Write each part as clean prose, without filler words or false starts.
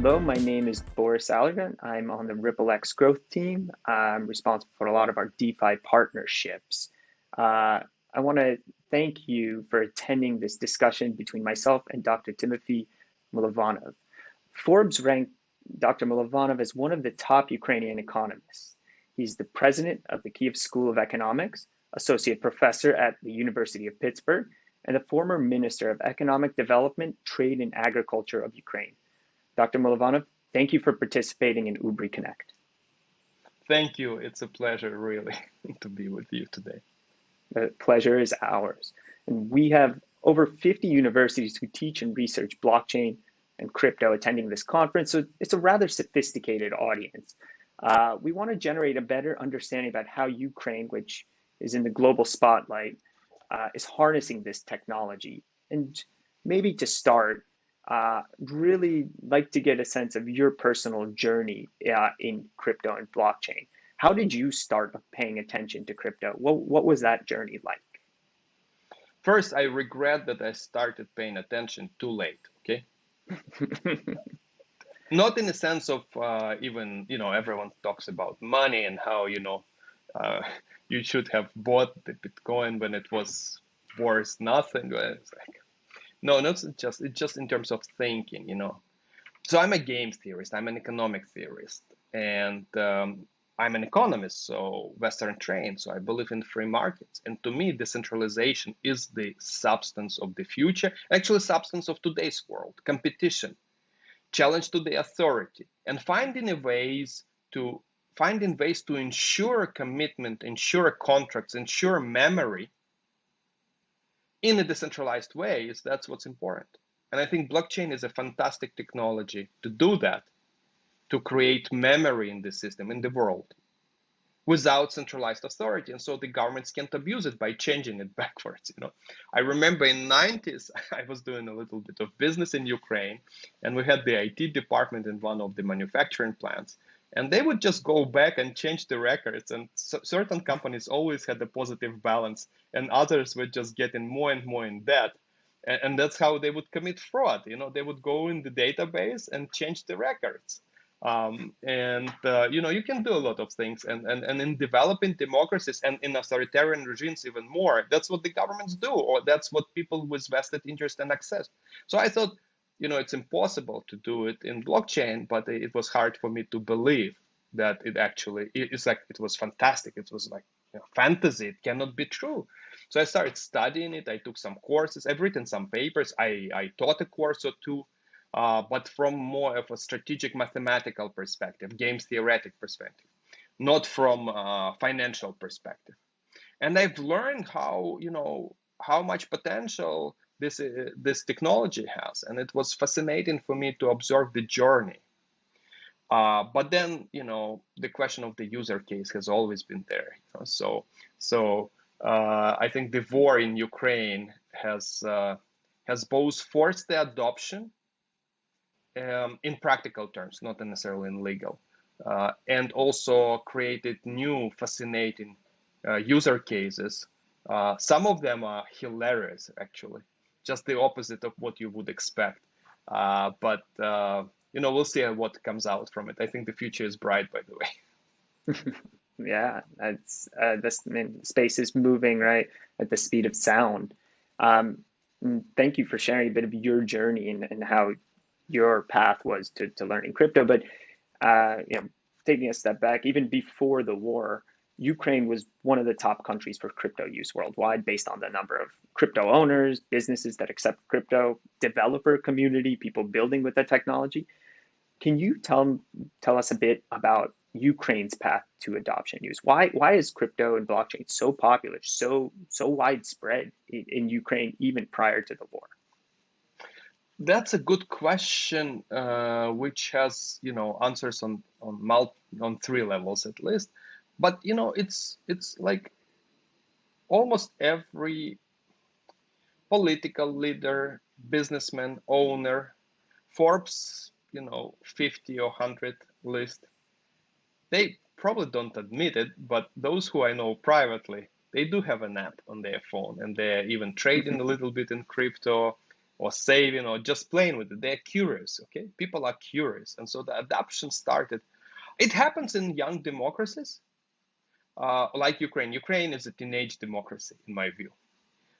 Hello, my name is Boris Allergan. I'm on the RippleX growth team. I'm responsible for a lot of our DeFi partnerships. I want to thank you for attending this discussion between myself and Dr. Timothy Milovanov. Forbes ranked Dr. Milovanov as one of the top Ukrainian economists. He's the president of the Kiev School of Economics, associate professor at the University of Pittsburgh, and the former minister of economic development, trade, and agriculture of Ukraine. Dr. Milovanov, thank you for participating in UBRI Connect. Thank you. It's a pleasure, really, to be with you today. The pleasure is ours. And we have over 50 universities who teach and research blockchain and crypto attending this conference, so it's a rather sophisticated audience. We want to generate a better understanding about how Ukraine, which is in the global spotlight, is harnessing this technology. And maybe to start, really like to get a sense of your personal journey in crypto and blockchain. How did you start paying attention to crypto? What was that journey like? First, I regret that I started paying attention too late, okay? Not in the sense of even, everyone talks about money and how, uh, you should have bought the Bitcoin when it was worth nothing. It's like, no, it's just in terms of thinking. So I'm a game theorist, I'm an economic theorist, and I'm an economist, so Western trained, so I believe in free markets. And to me, decentralization is the substance of the future, actually substance of today's world, competition, challenge to the authority, and finding ways to ensure commitment, ensure contracts, ensure memory in a decentralized way. That's what's important. And I think blockchain is a fantastic technology to do that, to create memory in the system, in the world, without centralized authority. And so the governments can't abuse it by changing it backwards. I remember in the 90s, I was doing a little bit of business in Ukraine, and we had the IT department in one of the manufacturing plants. And they would just go back and change the records. And certain companies always had a positive balance, and others were just getting more and more in debt. And that's how they would commit fraud. They would go in the database and change the records. You can do a lot of things. And in developing democracies and in authoritarian regimes even more, that's what the governments do, or that's what people with vested interest and access. So I thought, it's impossible to do it in blockchain, but it was hard for me to believe that it was fantastic. It was like fantasy. It cannot be true. So I started studying it. I took some courses. I've written some papers. I taught a course or two, but from more of a strategic mathematical perspective, games theoretic perspective, not from a financial perspective. And I've learned how much potential this technology has, and it was fascinating for me to observe the journey. But then, the question of the user case has always been there. I think the war in Ukraine has both forced the adoption in practical terms, not necessarily in legal, and also created new fascinating user cases. Some of them are hilarious, actually, just the opposite of what you would expect. But we'll see what comes out from it. I think the future is bright, by the way. Yeah, that's space is moving right at the speed of sound. Thank you for sharing a bit of your journey and how your path was to learning crypto. But taking a step back, even before the war, Ukraine was one of the top countries for crypto use worldwide based on the number of crypto owners, businesses that accept crypto, developer community, people building with the technology. Can you tell us a bit about Ukraine's path to adoption use? Why is crypto and blockchain so popular, so widespread in Ukraine even prior to the war? That's a good question, which has answers on three levels at least. But it's like almost every political leader, businessman, owner, Forbes 50 or 100 list. They probably don't admit it, but those who I know privately, they do have an app on their phone, and they're even trading a little bit in crypto. or saving or just playing with it. They're curious, okay? People are curious. And so the adoption started. It happens in young democracies, like Ukraine. Ukraine is a teenage democracy, in my view.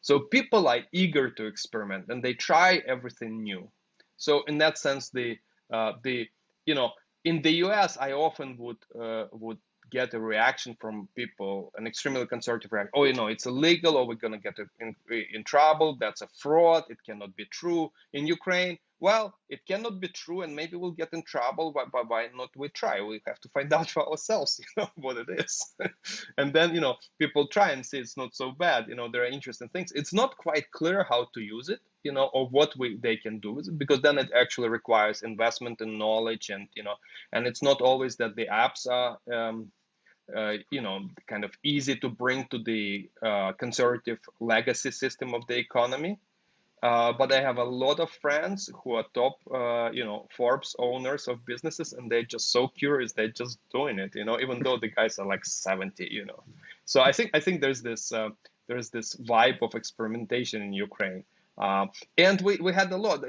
So people are eager to experiment and they try everything new. So in that sense, the you know in the U.S. I often would get a reaction from people, an extremely conservative reaction. Oh, it's illegal, or we're gonna get in trouble. That's a fraud. It cannot be true. In Ukraine, well, it cannot be true, and maybe we'll get in trouble. Why not we try? We have to find out for ourselves, what it is. And then, people try and see it's not so bad. There are interesting things. It's not quite clear how to use it, or what they can do with it, because then it actually requires investment and knowledge, and it's not always that the apps are, kind of easy to bring to the conservative legacy system of the economy. But I have a lot of friends who are top, Forbes owners of businesses, and they're just so curious. They're just doing it, even though the guys are like 70. So I think there's this vibe of experimentation in Ukraine. And we had a lot.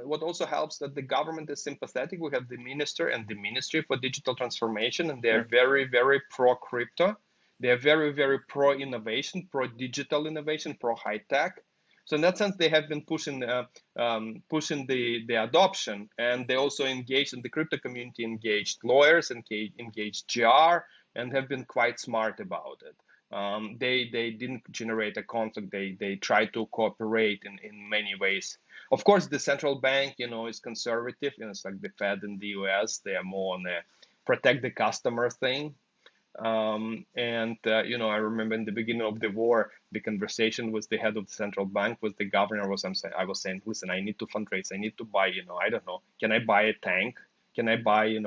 What also helps that the government is sympathetic. We have the minister and the Ministry for Digital Transformation, and they're very, very pro crypto. They're very, very pro innovation, pro digital innovation, pro high tech. So in that sense, they have been pushing the adoption, and they also engaged in the crypto community, engaged lawyers, engaged GR, and have been quite smart about it. They didn't generate a conflict. They tried to cooperate in many ways. Of course, the central bank, is conservative. It's like the Fed in the US. They are more on the protect the customer thing. I remember in the beginning of the war, the conversation with the head of the central bank, with the governor, I was saying, listen, I need to fundraise. I need to buy, I don't know, can I buy a tank? Can I buy,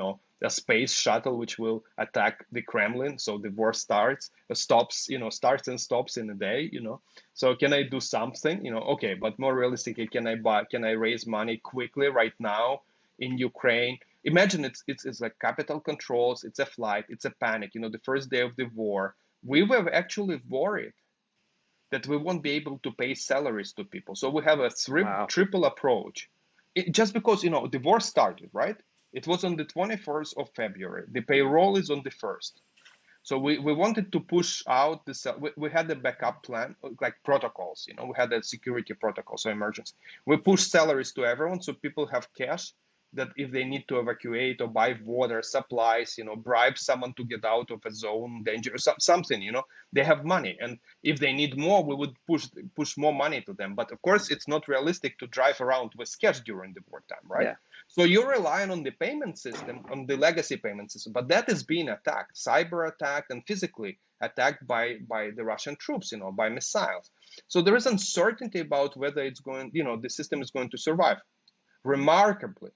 a space shuttle which will attack the Kremlin? So the war starts and stops in a day, So can I do something? Okay, but more realistically, can I raise money quickly right now in Ukraine? Imagine it's like capital controls, it's a flight, it's a panic. The first day of the war, we were actually worried that we won't be able to pay salaries to people. So we have a Wow. triple approach. Just because the war started, right? It was on the 21st of February. The payroll is on the 1st. So we wanted to push out this. We had a backup plan, like protocols. We had a security protocol, so emergency. We pushed salaries to everyone, so people have cash that if they need to evacuate or buy water, supplies, bribe someone to get out of a zone, danger, something, they have money. And if they need more, we would push more money to them. But of course, it's not realistic to drive around with cash during the wartime, right? Yeah. So you're relying on the payment system, on the legacy payment system, but that is being attacked, cyber attacked and physically attacked by the Russian troops, by missiles. So there is uncertainty about whether it's going, the system is going to survive. Remarkably,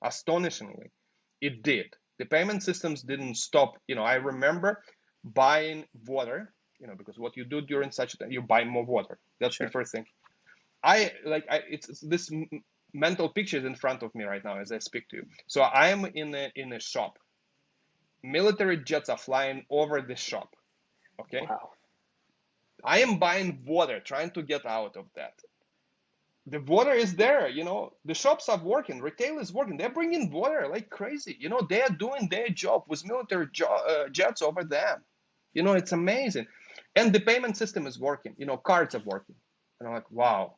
astonishingly, it did. The payment systems didn't stop. I remember buying water, because what you do during such a time, you buy more water. That's the first thing. It's this mental picture is in front of me right now as I speak to you. So I am in a shop. Military jets are flying over the shop. Okay. Wow. I am buying water, trying to get out of that. The water is there, the shops are working, retail is working. They're bringing water like crazy. They are doing their job with military jets over them. It's amazing. And the payment system is working. Cards are working. And I'm like, wow.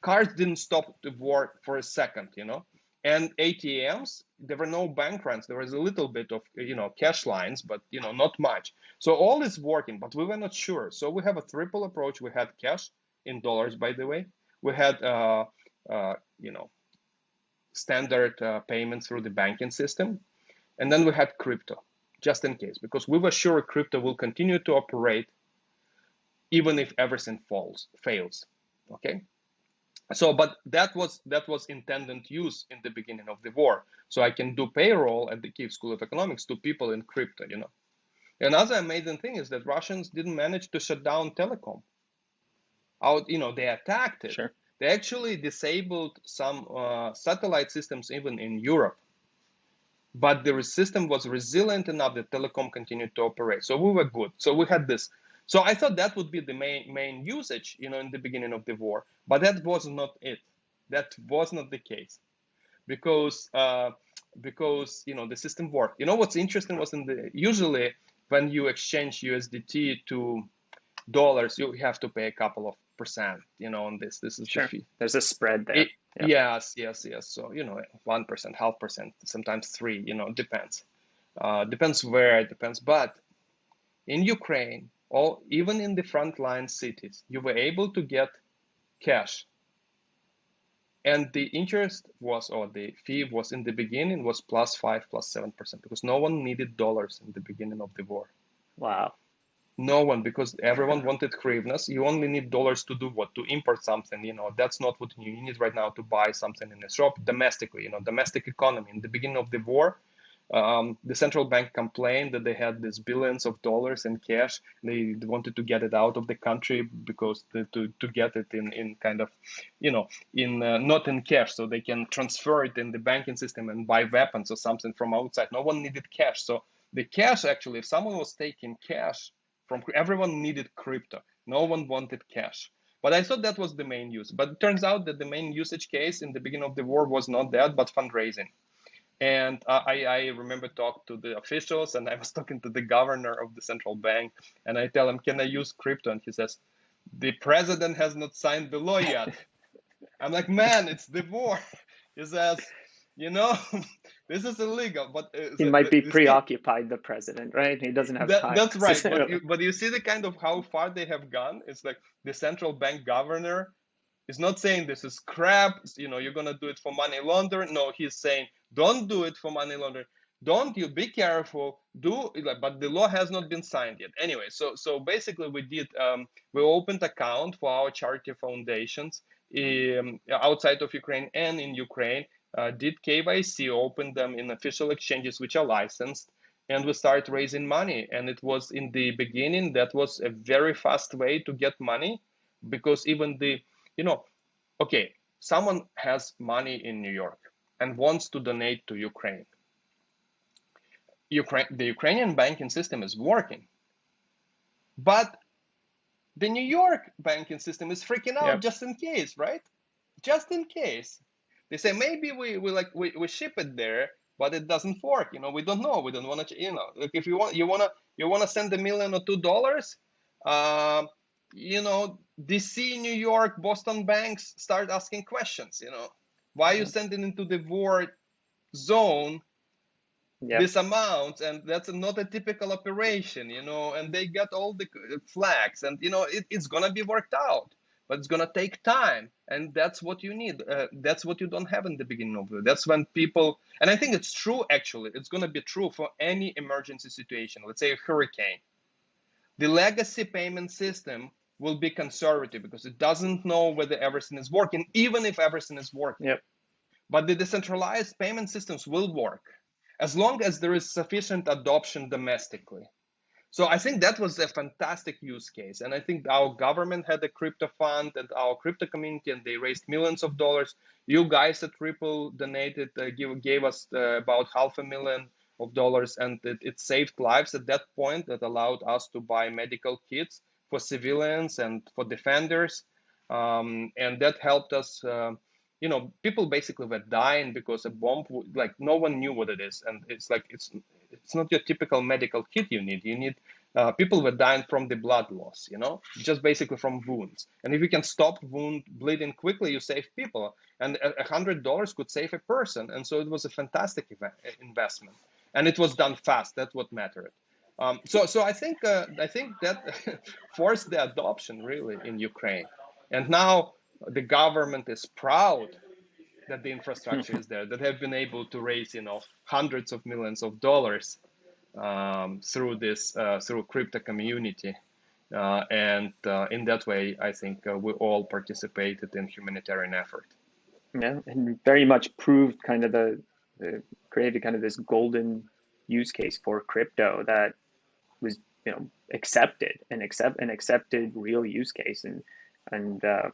Cards didn't stop the war for a second, And ATMs, there were no bank runs. There was a little bit of, cash lines, but, not much. So all is working, but we were not sure. So we have a triple approach. We had cash in dollars, by the way. We had, standard payments through the banking system. And then we had crypto, just in case, because we were sure crypto will continue to operate even if everything fails. Okay. So, but that was intended use in the beginning of the war. So I can do payroll at the Kyiv School of Economics to people in crypto, Another amazing thing is that Russians didn't manage to shut down telecom. They attacked it. Sure. They actually disabled some satellite systems even in Europe. But the system was resilient enough that telecom continued to operate. So we were good. So we had this. So I thought that would be the main usage, in the beginning of the war. But that was not it. That was not the case because the system worked. What's interesting was usually when you exchange USDT to dollars, you have to pay a couple of percent, on this. This is the Sure. fee. There's a spread there. It, Yeah. yes. So 1%, 0.5%, sometimes 3. Depends. Depends where it depends. But in Ukraine, or even in the frontline cities, you were able to get cash, and the interest was, or the fee was in the beginning was +5, +7%, because no one needed dollars in the beginning of the war. Wow. No one, because everyone wanted hryvnias. You only need dollars to do what? To import something. That's not what you need right now to buy something in a shop domestically. Domestic economy. In the beginning of the war, the central bank complained that they had these billions of dollars in cash. They wanted to get it out of the country because to get it in kind of, in not in cash, so they can transfer it in the banking system and buy weapons or something from outside. No one needed cash. So the cash, actually, if someone was taking cash from, everyone needed crypto. No one wanted cash. But I thought that was the main use. But it turns out that the main usage case in the beginning of the war was not that, but fundraising. And I remember talking to the officials, and I was talking to the governor of the central bank, and I tell him, can I use crypto? And he says, the president has not signed the law yet. I'm like, man, it's the war. He says, this is illegal. But He might be you see, preoccupied, the president, right? He doesn't have time that's right. necessarily. But you see the kind of how far they have gone. It's like the central bank governor is not saying this is crap, you're gonna do it for money laundering. No, he's saying don't do it for money laundering. Don't, you be careful. But the law has not been signed yet. Anyway, so basically we opened account for our charity foundations outside of Ukraine and in Ukraine. Did KYC, opened them in official exchanges which are licensed, and we started raising money. And it was in the beginning that was a very fast way to get money, because even okay, someone has money in New York and wants to donate to Ukraine. The Ukrainian banking system is working, but the New York banking system is freaking out, Yep. just in case, right? Just in case. They say maybe we ship it there, but it doesn't work. We don't know. We don't want to. Like if you wanna send $1 million or $2. DC, New York, Boston banks start asking questions. Why are you sending into the war zone Yep. this amount? And that's not a typical operation. And they got all the flags, and it's gonna be worked out, but it's gonna take time, and that's what you need. That's what you don't have in the beginning of it. That's when people, and I think it's true, actually, it's gonna be true for any emergency situation. Let's say a hurricane. The legacy payment system will be conservative because it doesn't know whether everything is working, even if everything is working. Yep. But the decentralized payment systems will work as long as there is sufficient adoption domestically. So I think that was a fantastic use case. And I think our government had a crypto fund and our crypto community, and they raised millions of dollars. You guys at Ripple donated, gave us about $500,000, and it saved lives at that point. That allowed us to buy medical kits for civilians and for defenders. And that helped us. People basically were dying because a bomb, like no one knew what it is. And it's like, it's not your typical medical kit you need. People were dying from the blood loss, just basically from wounds. And if you can stop wound bleeding quickly, you save people. And $100 could save a person. And so it was a fantastic investment. And it was done fast. That's what mattered. So I think that forced the adoption really in Ukraine. And now the government is proud that the infrastructure is there, that have been able to raise, hundreds of millions of dollars through crypto community, and in that way, I think we all participated in humanitarian effort. Yeah, and very much proved kind of the created kind of this golden use case for crypto that was accepted and accepted real use case, and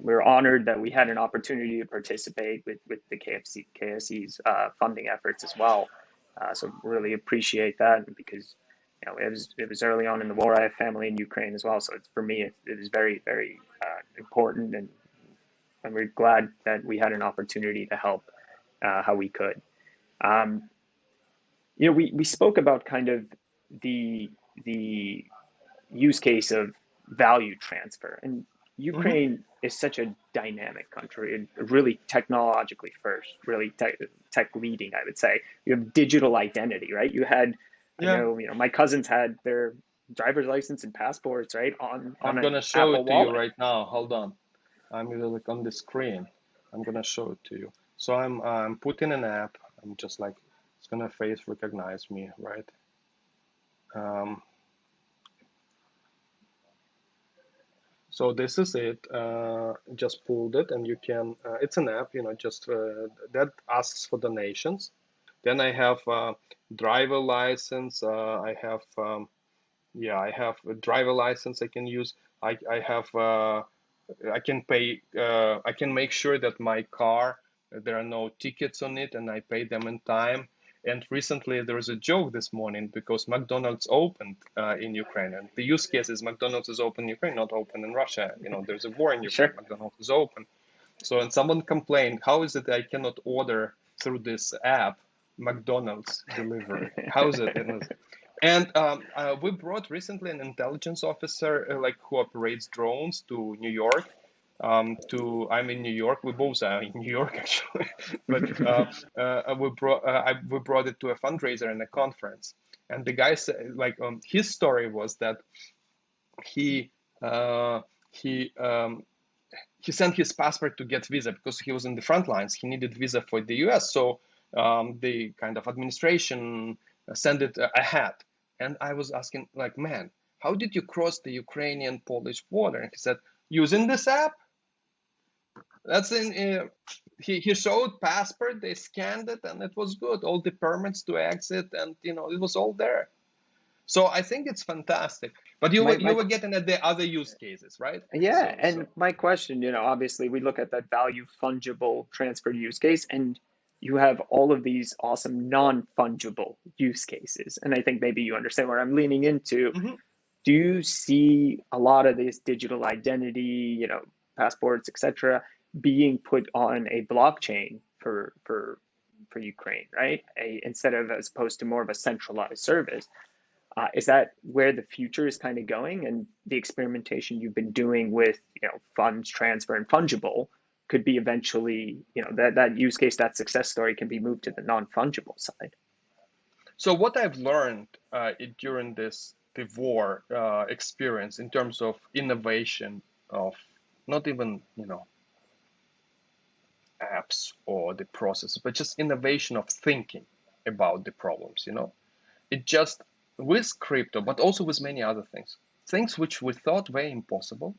we're honored that we had an opportunity to participate with the KSE's funding efforts as well. So really appreciate that, because it was early on in the war. I have family in Ukraine as well, so it's, for me it was very, very important, and and we're glad that we had an opportunity to help how we could. Um, we spoke about kind of the the use case of value transfer, and Hmm. Ukraine is such a dynamic country and really technologically first, really tech leading, I would say. You have digital identity, right? I Yeah, know, my cousins had their driver's license and passports, right, on I'm an gonna show Apple it to you Wallet. right now. Hold on. I'm gonna like on the screen. I'm gonna show it to you. So I'm putting an app. I'm just like it's gonna face recognize me, right? Um, so this is it. Just pulled it, and you can. It's an app, just that asks for donations. Then I have driver license. I have yeah, I have a driver license I can use. I have I can pay. I can make sure that my car there are no tickets on it, and I pay them in time. And recently there was a joke this morning because McDonald's opened in Ukraine, and the use case is McDonald's is open in Ukraine, not open in Russia. There's a war in Ukraine. Sure. McDonald's is open. So, and someone complained, how is it that I cannot order through this app McDonald's delivery? How is it? And we brought recently an intelligence officer, like who operates drones to New York. I'm in New York. We both are in New York actually, but we brought it to a fundraiser and a conference. And the guy said, like, his story was that he uh, he um, he sent his passport to get visa because he was in the front lines. He needed visa for the US, so the kind of administration sent it ahead. And I was asking, like, man, how did you cross the Ukrainian-Polish border? And he said, using this app. That's in. He showed passport. They scanned it, and it was good. All the permits to exit, and it was all there. So I think it's fantastic. But you my were you my were getting at the other use cases, right? Yeah, So and my question, obviously we look at that value fungible transfer use case, and you have all of these awesome non-fungible use cases. And I think maybe you understand where I'm leaning into. mhm. Do you see a lot of this digital identity, passports, etc., being put on a blockchain for Ukraine, right? Instead of as opposed to more of a centralized service. Is that where the future is kind of going? And the experimentation you've been doing with, funds transfer and fungible could be eventually, that use case, that success story can be moved to the non-fungible side. So what I've learned during the war experience in terms of innovation of not even apps or the process, but just innovation of thinking about the problems. It just with crypto, but also with many other things which we thought were impossible,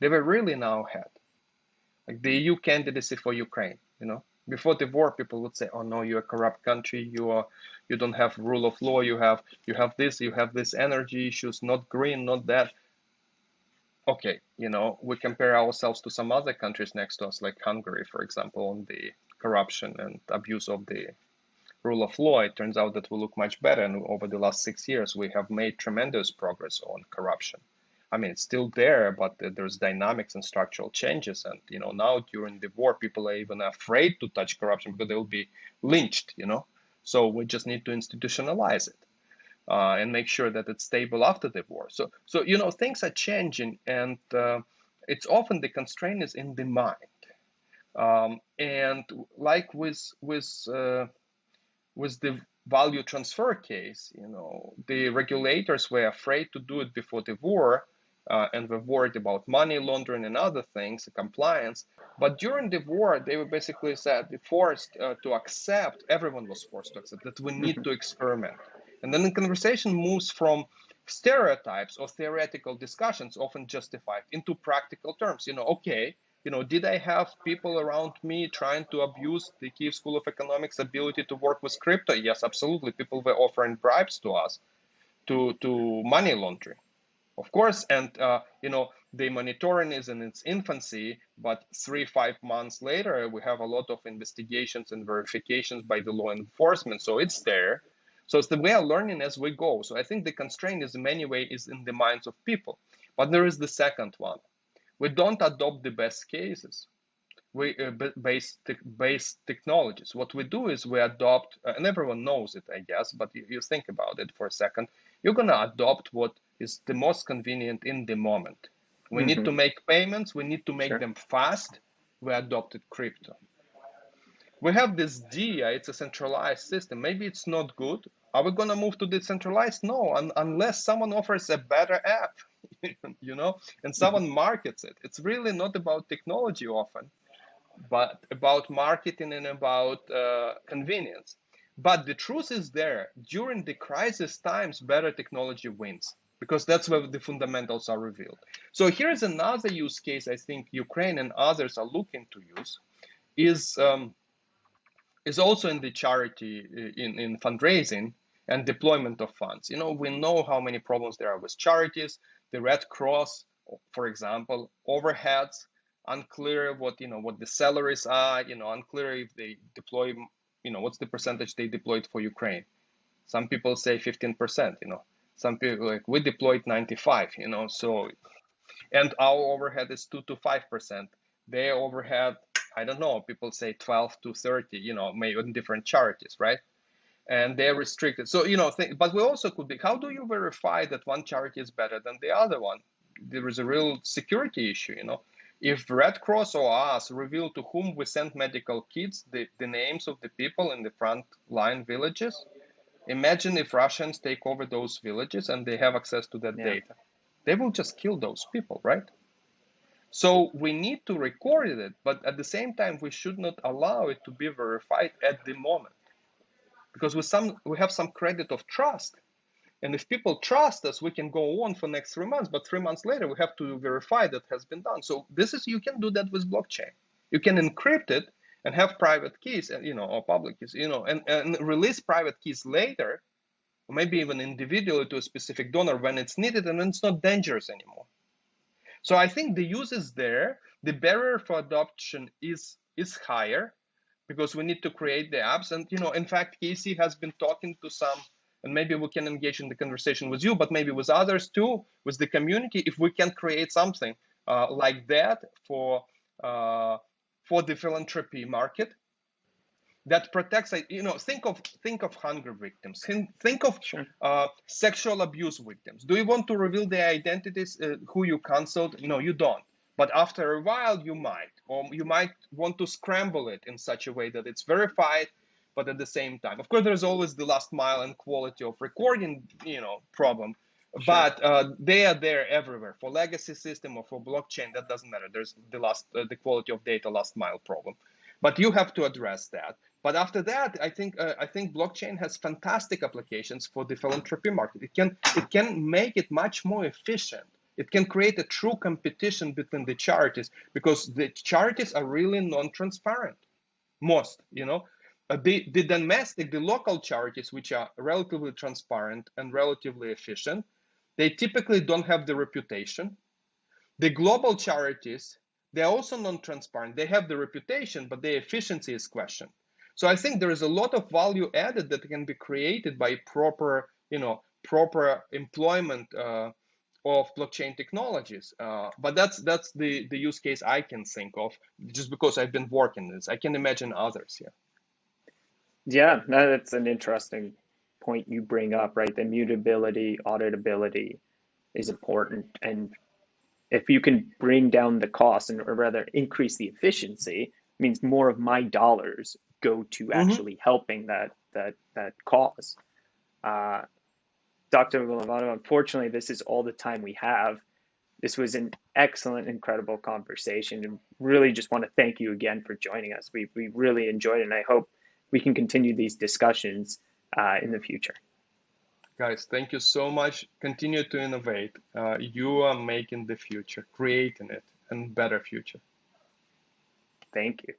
they were really now had. Like the EU candidacy for Ukraine. Before the war, people would say, "Oh no, you're a corrupt country. You don't have rule of law. You have this energy issues, not green, not that." Okay, we compare ourselves to some other countries next to us, like Hungary, for example, on the corruption and abuse of the rule of law. It turns out that we look much better, and over the last 6 years, we have made tremendous progress on corruption. I mean, it's still there, but there's dynamics and structural changes. And now during the war, people are even afraid to touch corruption because they will be lynched. So we just need to institutionalize it and make sure that it's stable after the war. So things are changing, and it's often the constraint is in the mind. And like with the value transfer case, the regulators were afraid to do it before the war, and were worried about money laundering and other things, compliance. But during the war, they were basically forced to accept. Everyone was forced to accept that we need to experiment. And then the conversation moves from stereotypes or theoretical discussions, often justified, into practical terms. Okay, did I have people around me trying to abuse the Kiev School of Economics ability to work with crypto? Yes, absolutely. People were offering bribes to us to money laundering, of course. And the monitoring is in its infancy, but 3-5 months later, we have a lot of investigations and verifications by the law enforcement. So it's there. So it's the way of learning as we go. So I think the constraint is in many ways is in the minds of people. But there is the second one, We don't adopt the best cases. Base technologies. What we do is we adopt, and everyone knows it, I guess, but you think about it for a second, you're going to adopt what is the most convenient in the moment. We need to make payments, we need to make them fast, we adopted crypto. We have this DIA, it's a centralized system. Maybe it's not good. Are we going to move to decentralized? No, unless someone offers a better app, and someone markets it. It's really not about technology often, but about marketing and about convenience. But the truth is there, during the crisis times, better technology wins because that's where the fundamentals are revealed. So here's another use case I think Ukraine and others are looking to use is also in the charity, in fundraising and deployment of funds. We know how many problems there are with charities, the Red Cross, for example, overheads, unclear what the salaries are, unclear if they deploy, what's the percentage they deployed for Ukraine. Some people say 15%, some people like we deployed 95, so, and our overhead is 2 to 5%. Their overhead, I don't know, people say 12 to 30, maybe in different charities, right? And they're restricted. So, but we also could be, how do you verify that one charity is better than the other one? There is a real security issue, If Red Cross or us reveal to whom we send medical kits, the names of the people in the front line villages, imagine if Russians take over those villages and they have access to that data. They will just kill those people, right? So we need to record it, but at the same time, we should not allow it to be verified at the moment. Because we have some credit of trust. And if people trust us, we can go on for next 3 months, but 3 months later, we have to verify that has been done. So you can do that with blockchain. You can encrypt it and have private keys, or public keys, and release private keys later, or maybe even individually to a specific donor when it's needed, and then it's not dangerous anymore. So I think the use is there. The barrier for adoption is higher because we need to create the apps. And, in fact, Casey has been talking to some, and maybe we can engage in the conversation with you, but maybe with others too, with the community, if we can create something like that for the philanthropy market that protects, think of hunger victims, think of sexual abuse victims. Do you want to reveal their identities, who you counseled? No, you don't. But after a while, you might, or you might want to scramble it in such a way that it's verified, but at the same time, of course, there's always the last mile and quality of recording, problem. But they are there everywhere for legacy system or for blockchain. That doesn't matter. There's the quality of data last mile problem, but you have to address that. But after that, I think blockchain has fantastic applications for the philanthropy market. It can make it much more efficient. It can create a true competition between the charities because the charities are really non-transparent. Most, the domestic, the local charities, which are relatively transparent and relatively efficient, they typically don't have the reputation. The global charities, they're also non-transparent. They have the reputation, but their efficiency is questioned. So I think there is a lot of value added that can be created by proper employment of blockchain technologies. But that's the use case I can think of just because I've been working this. I can imagine others here. Yeah, no, that's an interesting point you bring up, right? The mutability, auditability is important. And if you can bring down the cost or rather increase the efficiency, it means more of my dollars go to actually helping that cause. Dr. Golovanov, unfortunately, this is all the time we have. This was an excellent, incredible conversation, and really just want to thank you again for joining us. We really enjoyed it, and I hope we can continue these discussions in the future. Guys, thank you so much. Continue to innovate. You are making the future, creating it, and better future. Thank you.